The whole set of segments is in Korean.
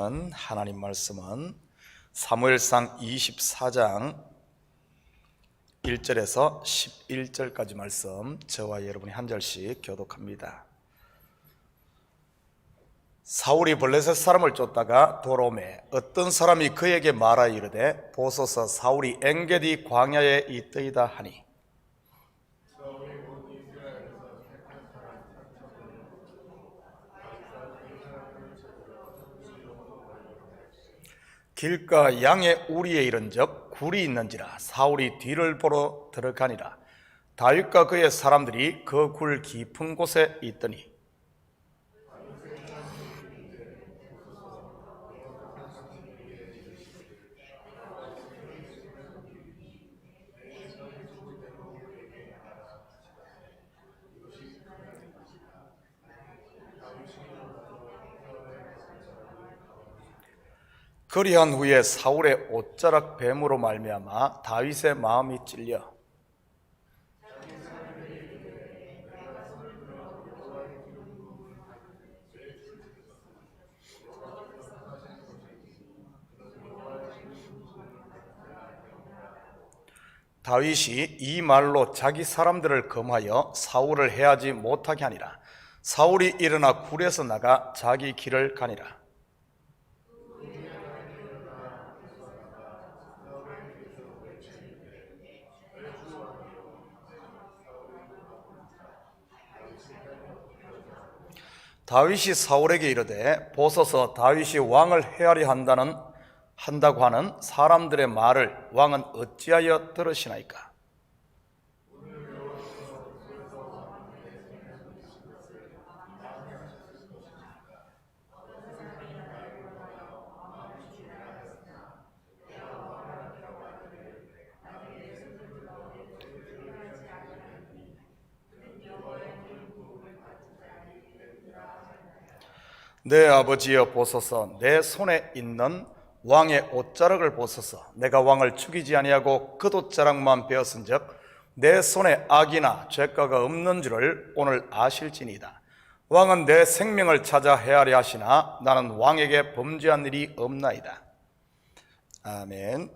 하나님 말씀은 사무엘상 24장 1절에서 11절까지 말씀, 저와 여러분이 한 절씩 교독합니다. 사울이 블레셋 사람을 쫓다가 돌아오매 어떤 사람이 그에게 말하여 이르되, 보소서 사울이 엔게디 광야에 있더이다 하니, 길가 양의 우리에 이른적 굴이 있는지라 사울이 뒤를 보러 들어가니라. 다윗과 그의 사람들이 그 굴 깊은 곳에 있더니 그리한 후에 사울의 옷자락 뱀으로 말미암아 다윗의 마음이 찔려 다윗이 이 말로 자기 사람들을 금하여 사울을 해하지 못하게 하니라. 사울이 일어나 굴에서 나가 자기 길을 가니라. 다윗이 사울에게 이르되, 보소서 다윗이 왕을 해하려 한다고 하는 사람들의 말을 왕은 어찌하여 들으시나이까? 내 아버지여 보소서, 내 손에 있는 왕의 옷자락을 보소서. 내가 왕을 죽이지 아니하고 그 옷자락만 베었은즉 내 손에 악이나 죄가가 없는 줄을 오늘 아실지니이다. 왕은 내 생명을 찾아 헤아려 하시나 나는 왕에게 범죄한 일이 없나이다. 아멘.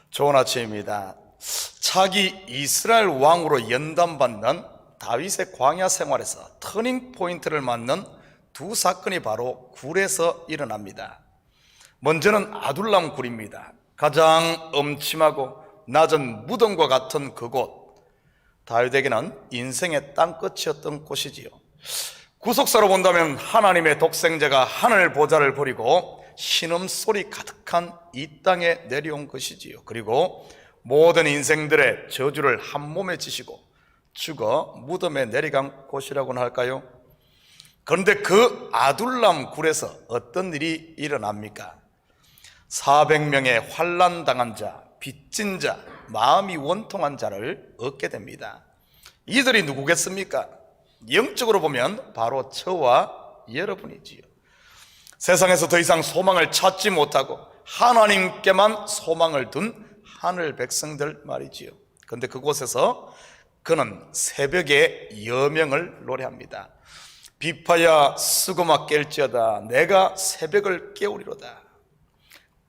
좋은 아침입니다. 차기 이스라엘 왕으로 연단받는 다윗의 광야 생활에서 터닝 포인트를 맞는 두 사건이 바로 굴에서 일어납니다. 먼저는 아둘람 굴입니다. 가장 음침하고 낮은 무덤과 같은 그곳, 다윗에게는 인생의 땅끝이었던 곳이지요. 구속사로 본다면 하나님의 독생자가 하늘 보좌를 버리고 신음소리 가득한 이 땅에 내려온 것이지요. 그리고 모든 인생들의 저주를 한 몸에 지시고 죽어 무덤에 내려간 곳이라고는 할까요? 그런데 그 아둘람 굴에서 어떤 일이 일어납니까? 400명의 환난당한 자, 빚진 자, 마음이 원통한 자를 얻게 됩니다. 이들이 누구겠습니까? 영적으로 보면 바로 저와 여러분이지요. 세상에서 더 이상 소망을 찾지 못하고 하나님께만 소망을 둔 하늘 백성들 말이지요. 그런데 그곳에서 그는 새벽에 여명을 노래합니다. 비파야 스고마 깰지어다 내가 새벽을 깨우리로다.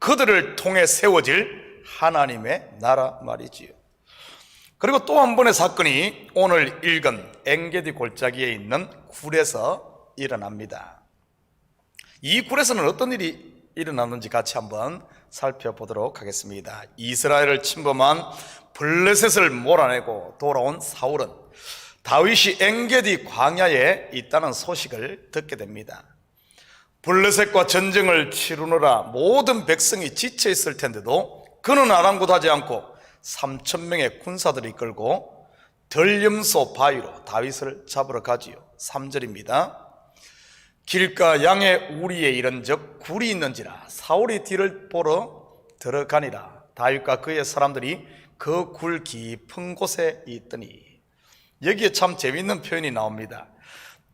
그들을 통해 세워질 하나님의 나라 말이지요. 그리고 또 한 번의 사건이 오늘 읽은 엔게디 골짜기에 있는 굴에서 일어납니다. 이 굴에서는 어떤 일이 일어났는지 같이 한번 살펴보도록 하겠습니다. 이스라엘을 침범한 블레셋을 몰아내고 돌아온 사울은 다윗이 엔게디 광야에 있다는 소식을 듣게 됩니다. 블레셋과 전쟁을 치르느라 모든 백성이 지쳐 있을 텐데도 그는 아랑곳하지 않고 3,000명의 군사들을 이끌고 덜염소 바위로 다윗을 잡으러 가지요. 3절입니다. 길가 양의 우리에 이른적 굴이 있는지라 사울이 뒤를 보러 들어가니라. 다윗과 그의 사람들이 그 굴 깊은 곳에 있더니, 여기에 참 재미있는 표현이 나옵니다.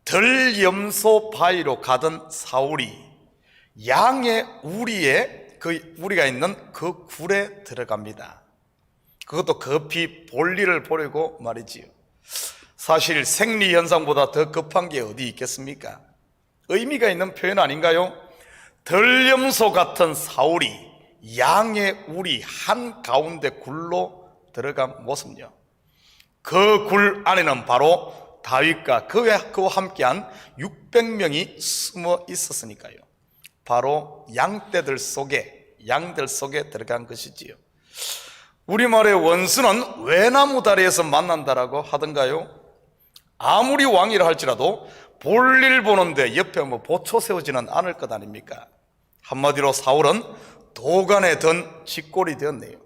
덜염소 바위로 가던 사울이 양의 우리에, 그 우리가 있는 그 굴에 들어갑니다. 그것도 급히 볼일을 보려고 말이지요. 사실 생리현상보다 더 급한 게 어디 있겠습니까? 의미가 있는 표현 아닌가요? 들염소 같은 사울이 양의 우리 한가운데 굴로 들어간 모습요. 그 굴 안에는 바로 다윗과 그와 함께한 600명이 숨어 있었으니까요. 바로 양들 속에 들어간 것이지요. 우리말의 원수는 외나무 다리에서 만난다라고 하던가요? 아무리 왕이라 할지라도 볼일 보는데 옆에 보초 세우지는 않을 것 아닙니까? 한마디로 사울은 도간에 든 쥐꼬리 되었네요.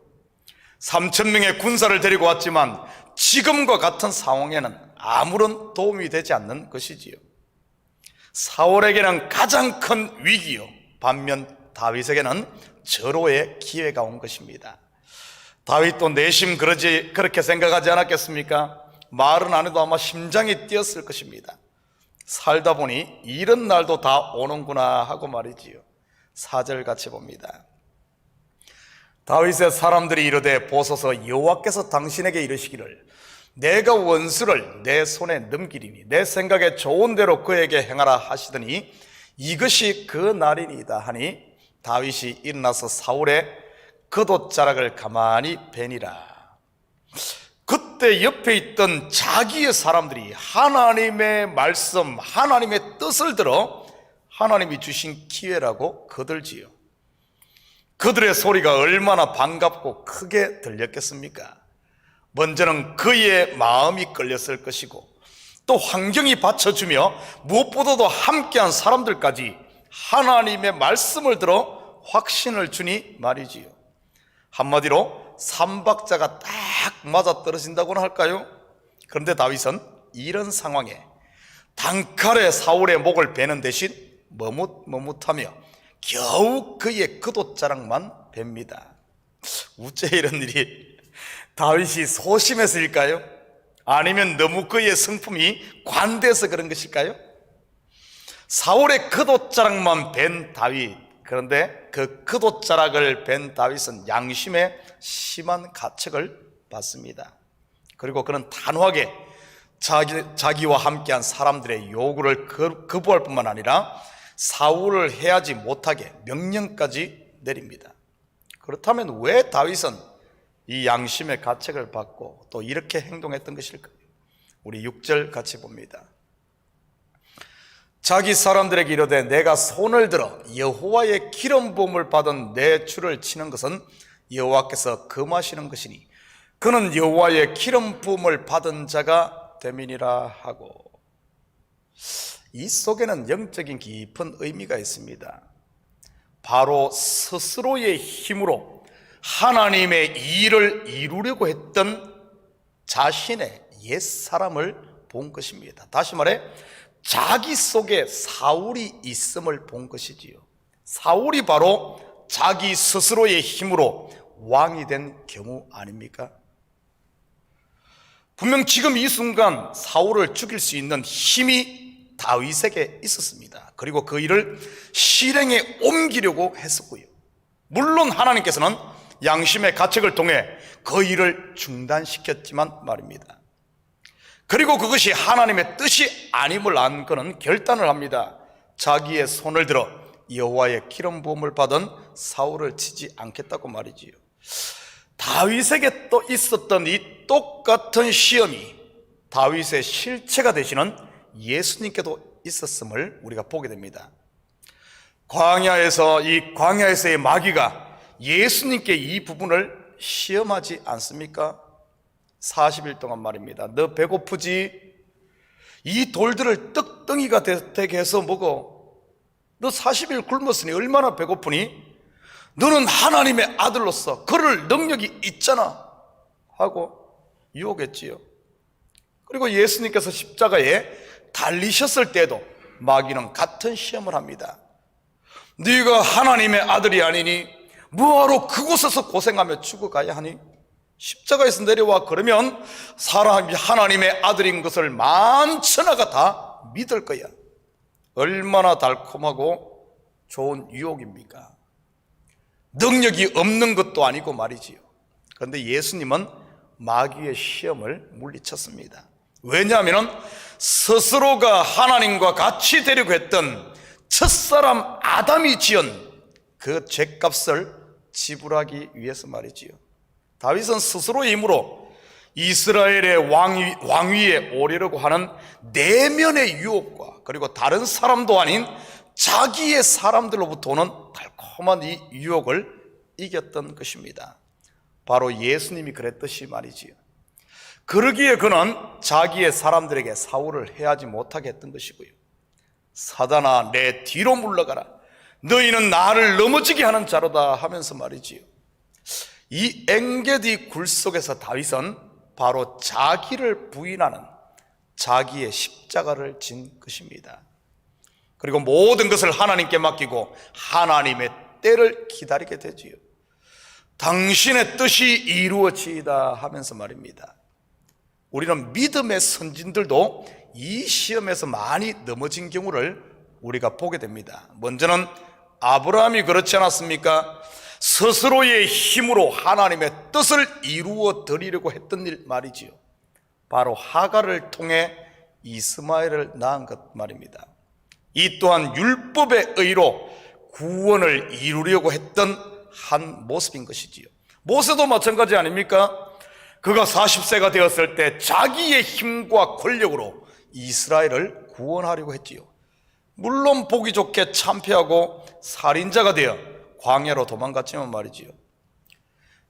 3,000명의 군사를 데리고 왔지만 지금과 같은 상황에는 아무런 도움이 되지 않는 것이지요. 사울에게는 가장 큰 위기요, 반면 다윗에게는 절호의 기회가 온 것입니다. 다윗도 내심 그렇게 생각하지 않았겠습니까? 말은 안 해도 아마 심장이 뛰었을 것입니다. 살다 보니 이런 날도 다 오는구나 하고 말이지요. 4절 같이 봅니다. 다윗의 사람들이 이르되 보소서, 여호와께서 당신에게 이르시기를 내가 원수를 내 손에 넘기리니 내 생각에 좋은 대로 그에게 행하라 하시더니 이것이 그 날이니이다 하니 다윗이 일어나서 사울의 겉옷자락을 가만히 베니라. 그때 옆에 있던 자기의 사람들이 하나님의 말씀, 하나님의 뜻을 들어 하나님이 주신 기회라고 거들지요. 그들의 소리가 얼마나 반갑고 크게 들렸겠습니까? 먼저는 그의 마음이 끌렸을 것이고, 또 환경이 받쳐주며 무엇보다도 함께한 사람들까지 하나님의 말씀을 들어 확신을 주니 말이지요. 한마디로 삼박자가 딱 맞아떨어진다고나 할까요? 그런데 다윗은 이런 상황에 단칼에 사울의 목을 베는 대신 머뭇머뭇하며 겨우 그의 겉옷자락만 뱁니다. 어째 이런 일이? 다윗이 소심해서일까요? 아니면 너무 그의 성품이 관대해서 그런 것일까요? 사울의 겉옷자락만 벤 다윗, 그런데 그 겉옷자락을 벤 다윗은 양심에 심한 가책을 받습니다. 그리고 그는 단호하게 자기와 함께한 사람들의 요구를 거부할 뿐만 아니라 사울을 해하지 못하게 명령까지 내립니다. 그렇다면 왜 다윗은 이 양심의 가책을 받고 또 이렇게 행동했던 것일까요? 우리 6절 같이 봅니다. 자기 사람들에게 이르되 내가 손을 들어 여호와의 기름 부음을 받은 내 주를 치는 것은 여호와께서 금하시는 것이니 그는 여호와의 기름 부음을 받은 자가 됨이니라 하고, 이 속에는 영적인 깊은 의미가 있습니다. 바로 스스로의 힘으로 하나님의 일을 이루려고 했던 자신의 옛사람을 본 것입니다. 다시 말해 자기 속에 사울이 있음을 본 것이지요. 사울이 바로 자기 스스로의 힘으로 왕이 된 경우 아닙니까? 분명 지금 이 순간 사울을 죽일 수 있는 힘이 다윗에게 있었습니다. 그리고 그 일을 실행에 옮기려고 했었고요. 물론 하나님께서는 양심의 가책을 통해 그 일을 중단시켰지만 말입니다. 그리고 그것이 하나님의 뜻이 아님을 안 그는 결단을 합니다. 자기의 손을 들어 여호와의 기름 부음을 받은 사울을 치지 않겠다고 말이지요. 다윗에게 또 있었던 이 똑같은 시험이 다윗의 실체가 되시는 예수님께도 있었음을 우리가 보게 됩니다. 광야에서의 마귀가 예수님께 이 부분을 시험하지 않습니까? 40일 동안 말입니다. 너 배고프지? 이 돌들을 떡덩이가 되게 해서 먹어. 너 40일 굶었으니 얼마나 배고프니? 너는 하나님의 아들로서 그럴 능력이 있잖아 하고 유혹했지요. 그리고 예수님께서 십자가에 달리셨을 때도 마귀는 같은 시험을 합니다. 네가 하나님의 아들이 아니니 뭐하러 그곳에서 고생하며 죽어가야 하니? 십자가에서 내려와. 그러면 사람이 하나님의 아들인 것을 만천하가 다 믿을 거야. 얼마나 달콤하고 좋은 유혹입니까? 능력이 없는 것도 아니고 말이지요. 그런데 예수님은 마귀의 시험을 물리쳤습니다. 왜냐하면 스스로가 하나님과 같이 되려고 했던 첫사람 아담이 지은 그 죄값을 지불하기 위해서 말이지요. 다윗은 스스로의 힘으로 이스라엘의 왕위에 오르려고 하는 내면의 유혹과 그리고 다른 사람도 아닌 자기의 사람들로부터 오는 달콤한 이 유혹을 이겼던 것입니다. 바로 예수님이 그랬듯이 말이지요. 그러기에 그는 자기의 사람들에게 사울을 해하지 못하게 했던 것이고요. 사단아, 내 뒤로 물러가라. 너희는 나를 넘어지게 하는 자로다 하면서 말이지요. 이 엥게디 굴 속에서 다윗은 바로 자기를 부인하는 자기의 십자가를 진 것입니다. 그리고 모든 것을 하나님께 맡기고 하나님의 때를 기다리게 되지요. 당신의 뜻이 이루어지이다 하면서 말입니다. 우리는 믿음의 선진들도 이 시험에서 많이 넘어진 경우를 우리가 보게 됩니다. 먼저는 아브라함이 그렇지 않았습니까? 스스로의 힘으로 하나님의 뜻을 이루어 드리려고 했던 일 말이지요. 바로 하갈을 통해 이스마엘을 낳은 것 말입니다. 이 또한 율법의 의로 구원을 이루려고 했던 한 모습인 것이지요. 모세도 마찬가지 아닙니까? 그가 40세가 되었을 때 자기의 힘과 권력으로 이스라엘을 구원하려고 했지요. 물론 보기 좋게 참패하고 살인자가 되어 광야로 도망갔지만 말이지요.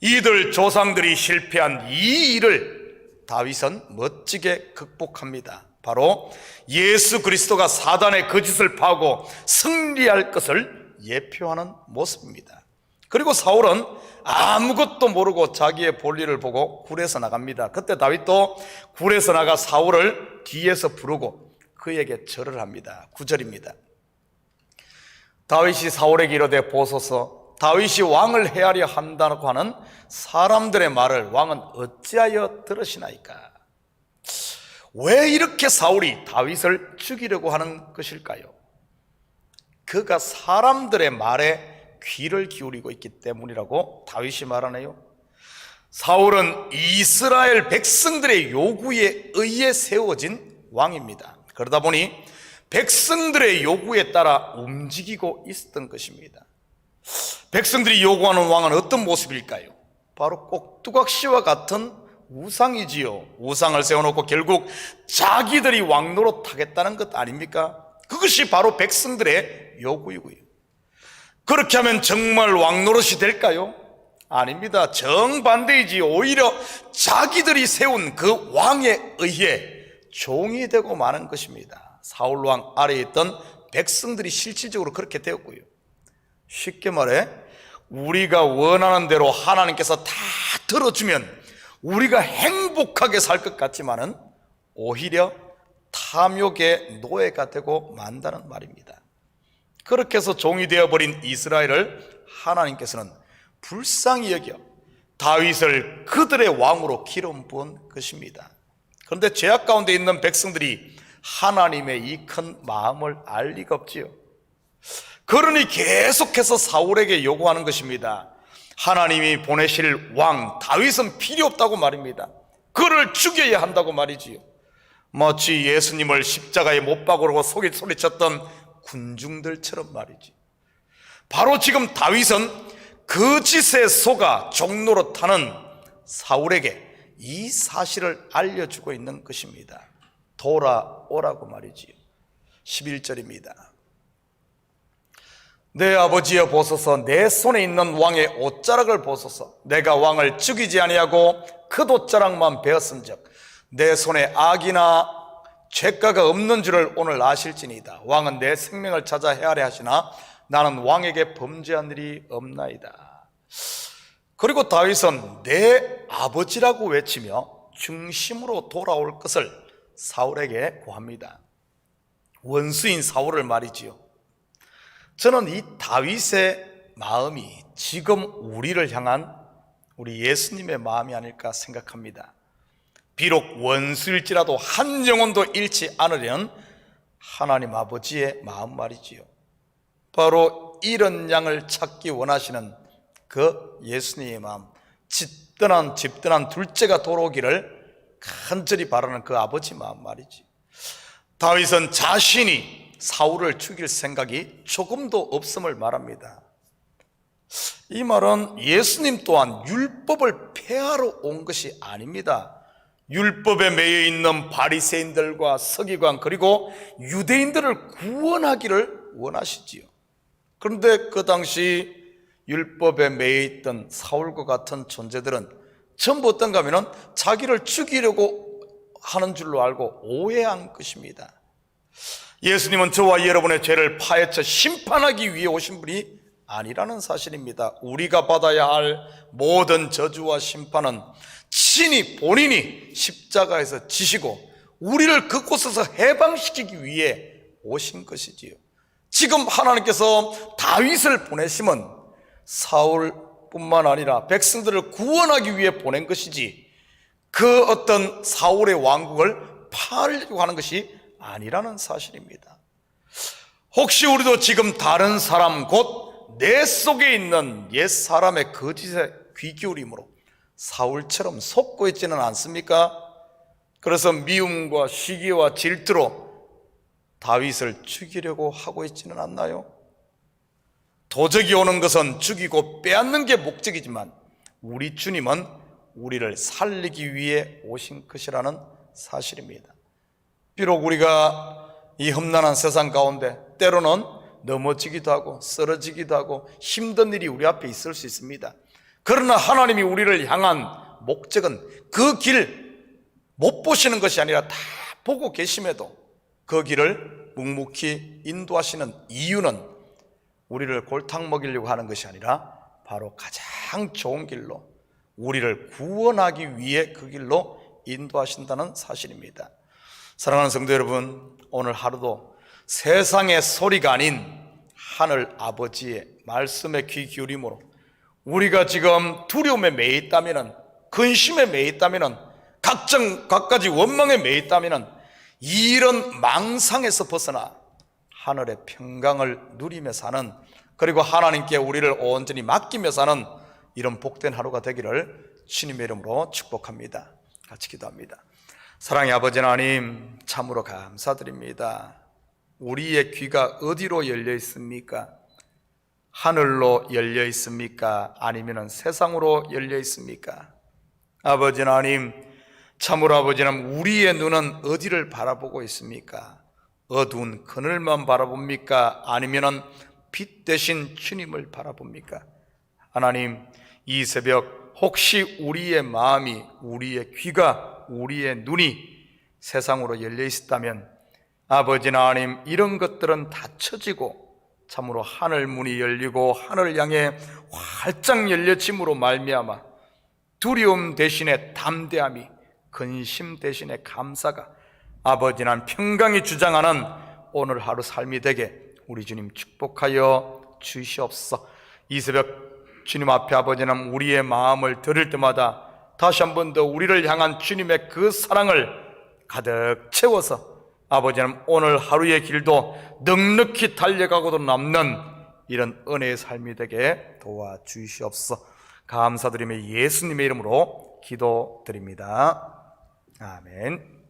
이들 조상들이 실패한 이 일을 다윗은 멋지게 극복합니다. 바로 예수 그리스도가 사단의 거짓을 파고 승리할 것을 예표하는 모습입니다. 그리고 사울은 아무것도 모르고 자기의 볼일을 보고 굴에서 나갑니다. 그때 다윗도 굴에서 나가 사울을 뒤에서 부르고 그에게 절을 합니다. 9절입니다. 다윗이 사울에게 이르되 보소서, 다윗이 왕을 해하려 한다고 하는 사람들의 말을 왕은 어찌하여 들으시나이까? 왜 이렇게 사울이 다윗을 죽이려고 하는 것일까요? 그가 사람들의 말에 귀를 기울이고 있기 때문이라고 다윗이 말하네요. 사울은 이스라엘 백성들의 요구에 의해 세워진 왕입니다. 그러다 보니 백성들의 요구에 따라 움직이고 있었던 것입니다. 백성들이 요구하는 왕은 어떤 모습일까요? 바로 꼭두각시와 같은 우상이지요. 우상을 세워놓고 결국 자기들이 왕노릇 하겠다는 것 아닙니까? 그것이 바로 백성들의 요구이고요. 그렇게 하면 정말 왕노릇이 될까요? 아닙니다. 정반대이지. 오히려 자기들이 세운 그 왕에 의해 종이 되고 마는 것입니다. 사울왕 아래에 있던 백성들이 실질적으로 그렇게 되었고요. 쉽게 말해 우리가 원하는 대로 하나님께서 다 들어주면 우리가 행복하게 살 것 같지만은 오히려 탐욕의 노예가 되고 만다는 말입니다. 그렇게 해서 종이 되어버린 이스라엘을 하나님께서는 불쌍히 여겨 다윗을 그들의 왕으로 기름 부은 것입니다. 그런데 죄악 가운데 있는 백성들이 하나님의 이 큰 마음을 알 리가 없지요. 그러니 계속해서 사울에게 요구하는 것입니다. 하나님이 보내실 왕 다윗은 필요 없다고 말입니다. 그를 죽여야 한다고 말이지요. 마치 예수님을 십자가에 못 박으라고 소리쳤던 군중들처럼 말이지. 바로 지금 다윗은 그 짓에 속아 종노릇하는 사울에게 이 사실을 알려주고 있는 것입니다. 돌아오라고 말이지요. 11절입니다. 내 아버지여 보소서, 내 손에 있는 왕의 옷자락을 보소서. 내가 왕을 죽이지 아니하고 그 옷자락만 베었은즉 내 손에 악이나 죄가가 없는 줄을 오늘 아실지니이다. 왕은 내 생명을 찾아 헤아려 하시나 나는 왕에게 범죄한 일이 없나이다. 그리고 다윗은 내 아버지라고 외치며 중심으로 돌아올 것을 사울에게 구합니다. 원수인 사울을 말이지요. 저는 이 다윗의 마음이 지금 우리를 향한 우리 예수님의 마음이 아닐까 생각합니다. 비록 원수일지라도 한 영혼도 잃지 않으려는 하나님 아버지의 마음 말이지요. 바로 이런 양을 찾기 원하시는 그 예수님의 마음, 집떠난 둘째가 돌아오기를 간절히 바라는 그 아버지 마음 말이지. 다윗은 자신이 사울을 죽일 생각이 조금도 없음을 말합니다. 이 말은 예수님 또한 율법을 폐하러 온 것이 아닙니다. 율법에 매여 있는 바리새인들과 서기관 그리고 유대인들을 구원하기를 원하시지요. 그런데 그 당시 율법에 매여 있던 사울과 같은 존재들은 전부 어떤가 하면 자기를 죽이려고 하는 줄로 알고 오해한 것입니다. 예수님은 저와 여러분의 죄를 파헤쳐 심판하기 위해 오신 분이 아니라는 사실입니다. 우리가 받아야 할 모든 저주와 심판은 친히 본인이 십자가에서 지시고 우리를 그곳에서 해방시키기 위해 오신 것이지요. 지금 하나님께서 다윗을 보내심은 사울뿐만 아니라 백성들을 구원하기 위해 보낸 것이지 그 어떤 사울의 왕국을 파하려고 하는 것이 아니라는 사실입니다. 혹시 우리도 지금 다른 사람 곧 내 속에 있는 옛 사람의 거짓에 귀 기울임으로 사울처럼 속고 있지는 않습니까? 그래서 미움과 시기와 질투로 다윗을 죽이려고 하고 있지는 않나요? 도적이 오는 것은 죽이고 빼앗는 게 목적이지만 우리 주님은 우리를 살리기 위해 오신 것이라는 사실입니다. 비록 우리가 이 험난한 세상 가운데 때로는 넘어지기도 하고 쓰러지기도 하고 힘든 일이 우리 앞에 있을 수 있습니다. 그러나 하나님이 우리를 향한 목적은 그 길 못 보시는 것이 아니라 다 보고 계심에도 그 길을 묵묵히 인도하시는 이유는 우리를 골탕 먹이려고 하는 것이 아니라 바로 가장 좋은 길로 우리를 구원하기 위해 그 길로 인도하신다는 사실입니다. 사랑하는 성도 여러분, 오늘 하루도 세상의 소리가 아닌 하늘 아버지의 말씀에 귀 기울임으로 우리가 지금 두려움에 매여 있다면, 근심에 매여 있다면, 각가지 원망에 매여 있다면 이런 망상에서 벗어나 하늘의 평강을 누리며 사는, 그리고 하나님께 우리를 온전히 맡기며 사는 이런 복된 하루가 되기를 주님의 이름으로 축복합니다. 같이 기도합니다. 사랑의 아버지 하나님, 참으로 감사드립니다. 우리의 귀가 어디로 열려 있습니까? 하늘로 열려 있습니까? 아니면 세상으로 열려 있습니까? 아버지 하나님, 참으로 아버지 하나님, 우리의 눈은 어디를 바라보고 있습니까? 어두운 그늘만 바라봅니까? 아니면 빛 대신 주님을 바라봅니까? 하나님, 이 새벽 혹시 우리의 마음이, 우리의 귀가, 우리의 눈이 세상으로 열려 있었다면 아버지 하나님, 이런 것들은 닫혀지고 참으로 하늘 문이 열리고 하늘을 향해 활짝 열려짐으로 말미암아 두려움 대신에 담대함이, 근심 대신에 감사가, 아버지 하나님 평강이 주장하는 오늘 하루 삶이 되게 우리 주님 축복하여 주시옵소서. 이 새벽 주님 앞에 아버지 하나님 우리의 마음을 들을 때마다 다시 한 번 더 우리를 향한 주님의 그 사랑을 가득 채워서 아버지 하나님 오늘 하루의 길도 넉넉히 달려가고도 남는 이런 은혜의 삶이 되게 도와주시옵소서. 감사드리며 예수님의 이름으로 기도드립니다. 아멘.